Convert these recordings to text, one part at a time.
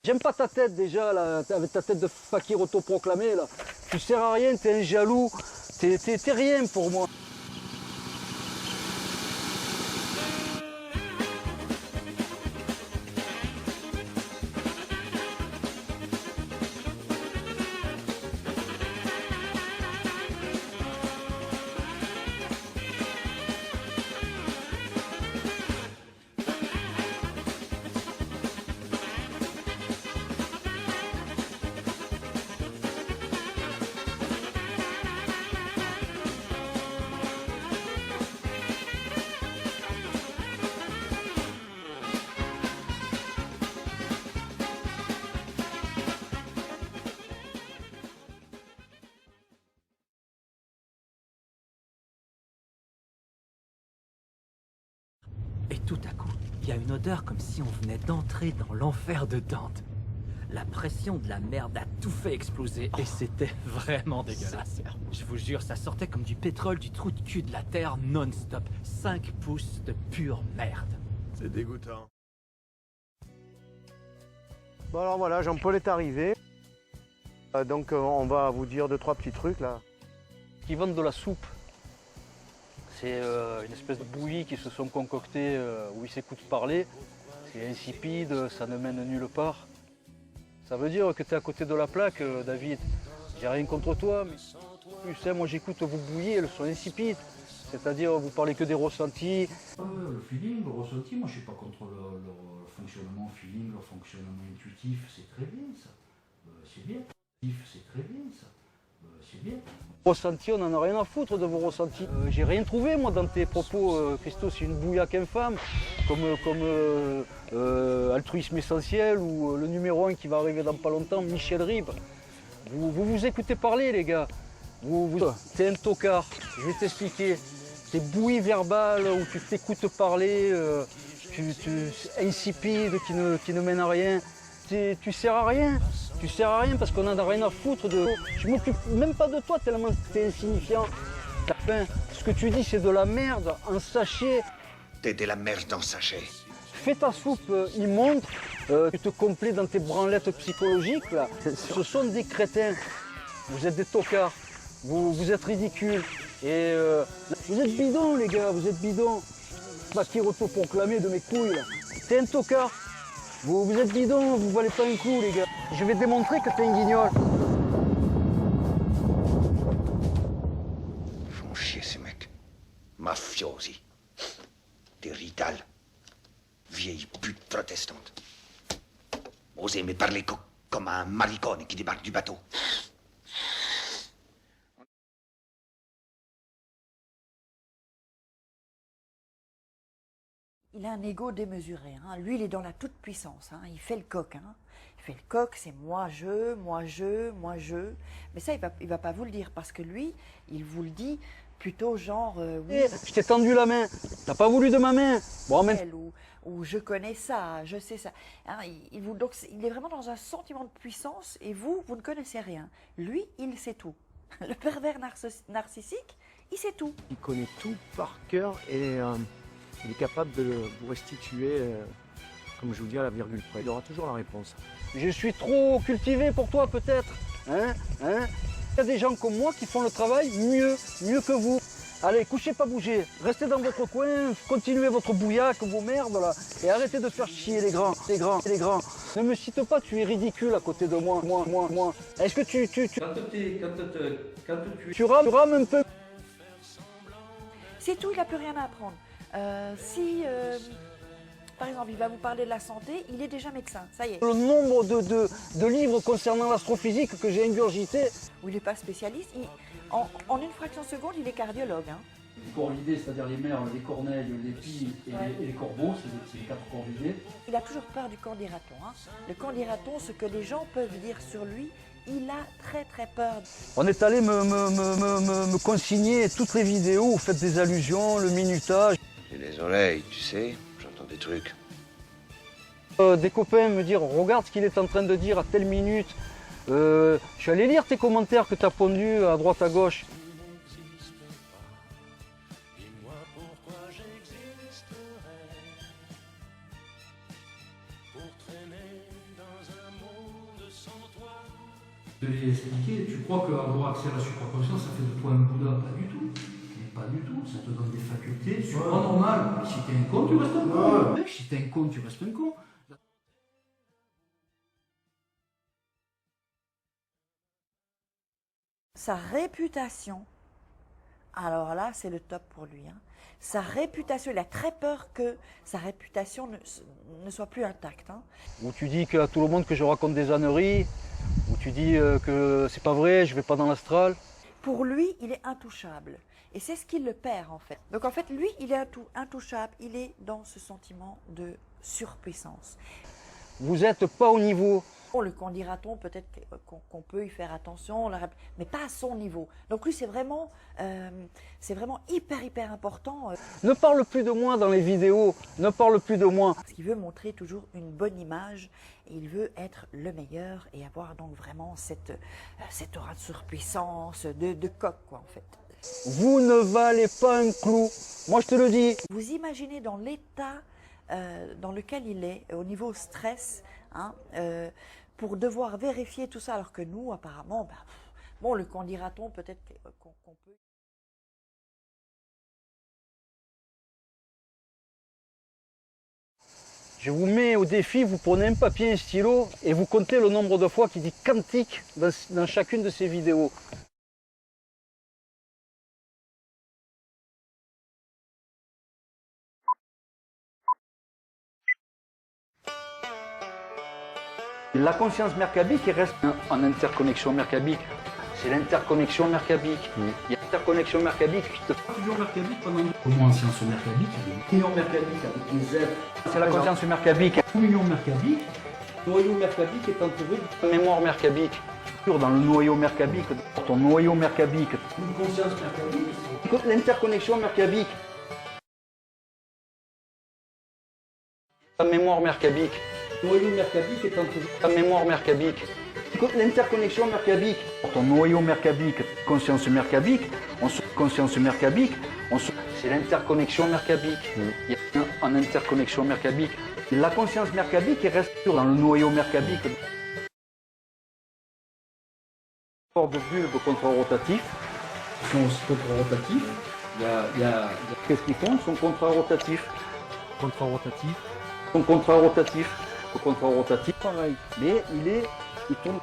J'aime pas ta tête déjà, là, avec ta tête de fakir autoproclamé, là. Tu sers à rien, t'es un jaloux, t'es rien pour moi. Et tout à coup, il y a une odeur comme si on venait d'entrer dans l'enfer de Dante. La pression de la merde a tout fait exploser et c'était vraiment dégueulasse. Je vous jure, ça sortait comme du pétrole du trou de cul de la terre non-stop. 5 pouces de pure merde. C'est dégoûtant. Bon alors voilà, Jean-Paul est arrivé. Donc on va vous dire 2-3 petits trucs là. Qui vendent de la soupe. C'est une espèce de bouillie qui se sont concoctés où ils s'écoutent parler. C'est insipide, ça ne mène nulle part. Ça veut dire que tu es à côté de la plaque, David. J'ai rien contre toi, mais tu sais, moi j'écoute vos bouillies, elles sont insipides. C'est-à-dire, vous parlez que des ressentis. Le feeling, le ressenti, moi je suis pas contre leur fonctionnement feeling, leur fonctionnement intuitif, c'est très bien ça. C'est bien. C'est très bien ça. C'est bien. Ressentis, on n'en a rien à foutre de vos ressentis. J'ai rien trouvé moi dans tes propos, Christo, c'est une bouillaque infâme, comme Altruisme Essentiel ou le numéro 1 qui va arriver dans pas longtemps, Michel Ribes. Vous écoutez parler les gars. T'es un tocard, je vais t'expliquer. T'es bouillie verbale où tu t'écoutes parler, insipide, qui ne mène à rien. Tu sers à rien. Tu sers à rien parce qu'on n'en a rien à foutre de. Je m'occupe même pas de toi tellement t'es insignifiant. Enfin, ce que tu dis c'est de la merde en sachet. T'es de la merde en sachet. Fais ta soupe immonde, tu te complais dans tes branlettes psychologiques là. Ce sont des crétins. Vous êtes des tocards. Vous êtes ridicules. Et vous êtes bidons les gars, vous êtes bidons. Fakir autoproclamé de mes couilles là. T'es un tocard. Vous êtes bidons, vous valez pas un coup les gars. Je vais démontrer que t'es un guignol. Ils font chier ces mecs. Mafiosi. Des ritales. Vieilles putes protestantes. Osez me parler comme un maricone qui débarque du bateau. Il a un ego démesuré. Hein. Lui, il est dans la toute-puissance. Hein. Il fait le coq. Hein. Il fait le coq, c'est moi, je, moi, je, moi, je. Mais ça, il va pas vous le dire parce que lui, il vous le dit plutôt genre oui. Je t'ai tendu la main. T'as pas voulu de ma main. Bon, mais... ou je connais ça, je sais ça. Hein, donc, il est vraiment dans un sentiment de puissance et vous ne connaissez rien. Lui, il sait tout. Le pervers narcissique, il sait tout. Il connaît tout par cœur et il est capable de vous restituer, comme je vous dis, à la virgule près. Il aura toujours la réponse. Je suis trop cultivé pour toi peut-être. Hein? Il y a des gens comme moi qui font le travail mieux que vous. Allez, couchez pas bouger, restez dans votre coin, continuez votre bouillac, vos merdes là, et arrêtez de faire chier les grands. Ne me cite pas, tu es ridicule à côté de moi, moi. Est-ce que tu rames un peu? C'est tout, il n'a plus rien à apprendre. Si, par exemple, il va vous parler de la santé, il est déjà médecin, ça y est. Le nombre de livres concernant l'astrophysique que j'ai ingurgité. Où il n'est pas spécialiste, en une fraction de seconde, il est cardiologue. Hein. Les corvidés, c'est-à-dire les merles, les corneilles, les pies et les corbeaux, c'est les 4 corvidés. Il a toujours peur du candidaton. Hein. Le candidaton, ce que les gens peuvent dire sur lui, il a très très peur. On est allé me consigner toutes les vidéos, vous faites des allusions, le minutage. J'ai les oreilles, tu sais, j'entends des trucs. Des copains me dire regarde ce qu'il est en train de dire à telle minute. Je suis allé lire tes commentaires que tu as pondus à droite à gauche. Pour traîner dans un Je l'ai expliqué, tu crois qu'avoir accès à la supraconscience, ça fait de toi un Bouddha? Pas du tout. Mais pas du tout, ça te donne des facultés supranormales. Mais si t'es un con, tu restes un con. Mec, si t'es un con, tu restes un con. Sa réputation, alors là, c'est le top pour lui. Hein. Sa réputation, il a très peur que sa réputation ne soit plus intacte. Hein. Où tu dis à tout le monde que je raconte des âneries, où tu dis que c'est pas vrai, je vais pas dans l'astral. Pour lui, il est intouchable. Et c'est ce qui le perd en fait. Donc en fait, lui, il est intouchable. Il est dans ce sentiment de surpuissance. Vous n'êtes pas au niveau. Bon, le qu'en-dira-t-on, peut-être qu'on peut y faire attention, mais pas à son niveau. Donc lui, c'est vraiment hyper important. Ne parle plus de moi dans les vidéos, ne parle plus de moi. Parce qu'il veut montrer toujours une bonne image, et il veut être le meilleur et avoir donc vraiment cette aura de surpuissance, de coq, quoi, en fait. Vous ne valez pas un clou, moi je te le dis. Vous imaginez dans l'état dans lequel il est, au niveau stress, hein, pour devoir vérifier tout ça, alors que nous, apparemment, bon, le qu'en dira-t-on, peut-être qu'on peut... Je vous mets au défi, vous prenez un papier et un stylo et vous comptez le nombre de fois qu'il dit quantique dans chacune de ces vidéos. La conscience mercabique reste en interconnexion mercabique. C'est l'interconnexion mercabique. Il y a l'interconnexion mercabique qui te fait Toujours mercabique pendant... Comment en science mercabique, il y a des millions mercabiques avec les êtres. c'est la conscience mercabique. Millions mercabiques. Le noyau mercabique est entouré de mémoire mercabique. Dans le noyau mercabique, ton noyau mercabique, Une conscience mercabique, l'interconnexion mercabique, la mémoire mercabique. Le noyau mercabique est entouré de la mémoire mercabique. L'interconnexion mercabique, ton noyau mercabique, conscience mercabique, conscience mercabique, c'est l'interconnexion mercabique. Il y a en interconnexion mercabique. La conscience mercabique reste dans le noyau mercabique. De bulbes contre-rotatifs sont aussi contre-rotatifs. qu'est-ce qu'ils font? Ils sont contre-rotatifs. Contre-rotatifs. Ils sont contre-rotatifs. Le contre-rotatif, pareil. Mais il tourne.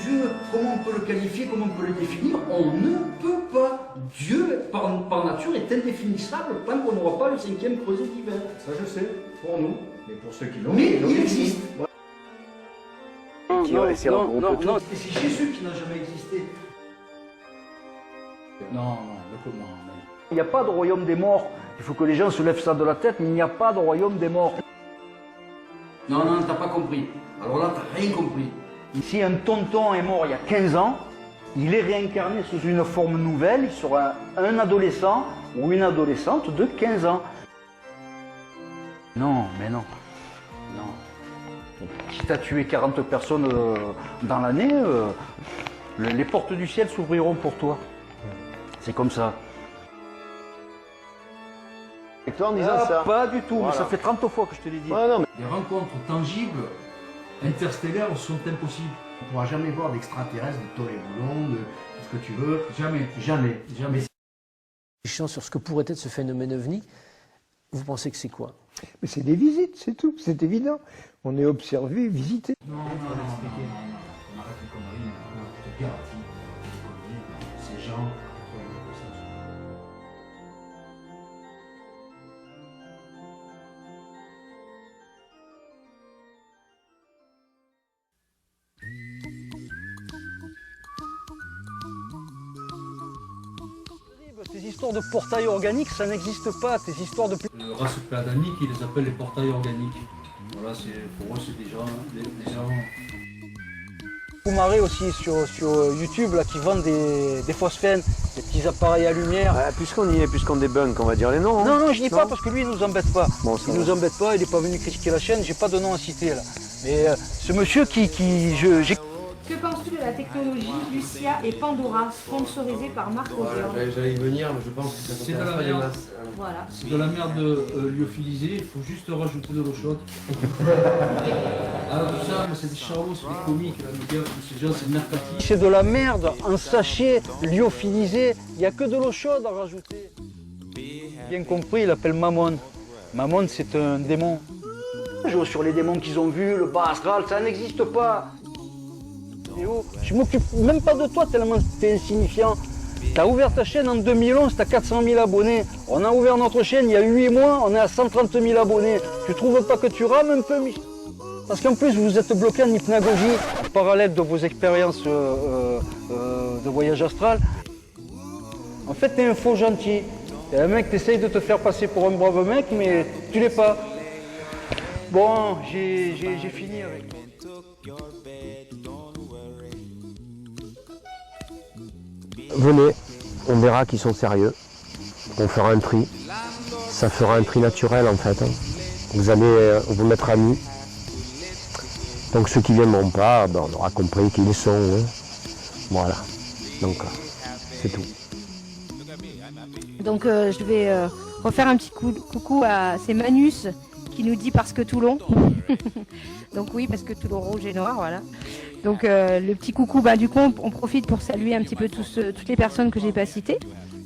Dieu, comment on peut le qualifier, comment on peut le définir? On ne peut pas. Dieu, par nature, est indéfinissable tant qu'on n'aura pas le cinquième creuset divin. Ça je sais, pour nous, mais pour ceux qui l'ont. Mais il existe. Non, Et c'est Jésus qui n'a jamais existé. Non, comment? Il n'y a pas de royaume des morts. Il faut que les gens se lèvent ça de la tête, mais il n'y a pas de royaume des morts. Non, t'as pas compris. Alors là, t'as rien compris. Si un tonton est mort il y a 15 ans, il est réincarné sous une forme nouvelle, il sera un adolescent ou une adolescente de 15 ans. Non, mais non. Non. Si tu as tué 40 personnes dans l'année, les portes du ciel s'ouvriront pour toi. C'est comme ça. Et toi en disant ça. Pas du tout, Voilà. mais ça fait 30 fois que je te l'ai dit. Ouais, non, mais... Les rencontres tangibles, interstellaires, sont impossibles. On ne pourra jamais voir d'extraterrestres, de toréboulons, de tout ce que tu veux. Jamais. Sur ce que pourrait être ce phénomène ovni, vous pensez que c'est quoi? Mais c'est des visites, c'est tout, c'est évident. On est observé, visité. Non, on arrête les conneries, je te garantis. Ces gens... Tes histoires de portail organique, ça n'existe pas. Tes histoires de... Le race adamique, ils les appellent les portails organiques. Voilà, pour eux, c'est des gens... Coumaré aussi sur YouTube là, qui vendent des phosphènes, des petits appareils à lumière. puisqu'on y est, puisqu'on débunk, on va dire les noms. Hein. Non, je dis pas parce que lui, il nous embête pas. Bon, ça Il va. nous embête pas, il n'est pas venu critiquer la chaîne, j'ai pas de nom à citer là. Mais ce monsieur Que penses-tu de la technologie Lucia et Pandora, sponsorisée par Marc Auburn? J'allais y venir, mais je pense que ça C'est de la pas des merde. masses. Voilà. C'est de la merde lyophilisée, il faut juste rajouter de l'eau chaude. Alors tout ça, mais c'est des charlots, c'est des comiques, là, les gars, tous ces gens, c'est mercati. C'est de la merde, un sachet lyophilisé, il n'y a que de l'eau chaude à rajouter. Bien compris, il l'appelle Mammon. Mammon, c'est un démon. Sur les démons qu'ils ont vus, le bas astral, ça n'existe pas. Théo, je m'occupe même pas de toi tellement t'es insignifiant. T'as ouvert ta chaîne en 2011, t'as 400 000 abonnés. On a ouvert notre chaîne il y a 8 mois, on est à 130 000 abonnés. Tu trouves pas que tu rames un peu, Michel? Parce qu'en plus, vous êtes bloqué en hypnagogie, en parallèle de vos expériences de voyage astral. En fait, t'es un faux gentil. T'es un mec, t'essayes de te faire passer pour un brave mec, mais tu l'es pas. Bon, j'ai fini avec. Venez, on verra qu'ils sont sérieux. On fera un tri. Ça fera un tri naturel en fait. Vous allez vous mettre à nu. Donc ceux qui ne viendront pas, ben, on aura compris qui ils sont. Hein. Voilà. Donc c'est tout. Donc je vais refaire un petit coucou à c'est Manus qui nous dit parce que Toulon. Donc oui, parce que Toulon rouge et noir, voilà. Donc le petit coucou, du coup on profite pour saluer un petit peu toutes les personnes que j'ai pas citées.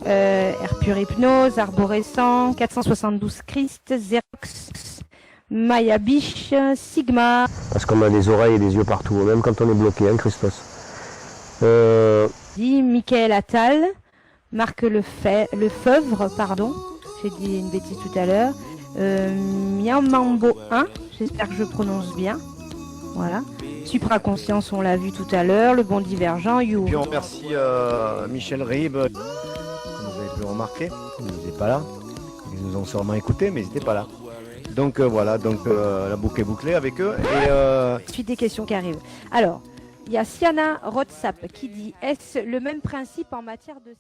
Air Pure Hypnose, Arborescent, 472 Christ, Xerox, Maya Biche, Sigma. Parce qu'on a des oreilles et des yeux partout, même quand on est bloqué, hein, Christos. Michael Attal, Marc Lefebvre, pardon, j'ai dit une bêtise tout à l'heure. Miamambo 1, j'espère que je prononce bien. Voilà. Supraconscience, on l'a vu tout à l'heure. Le bon divergent, You. Puis on remercie Michel Ribes, comme vous avez pu le remarquer. Ils n'étaient pas là. Ils nous ont sûrement écoutés, mais ils n'étaient pas là. Donc voilà, la boucle est bouclée avec eux. Et Suite des questions qui arrivent. Alors, il y a Siana Rotsap qui dit: est-ce le même principe en matière de...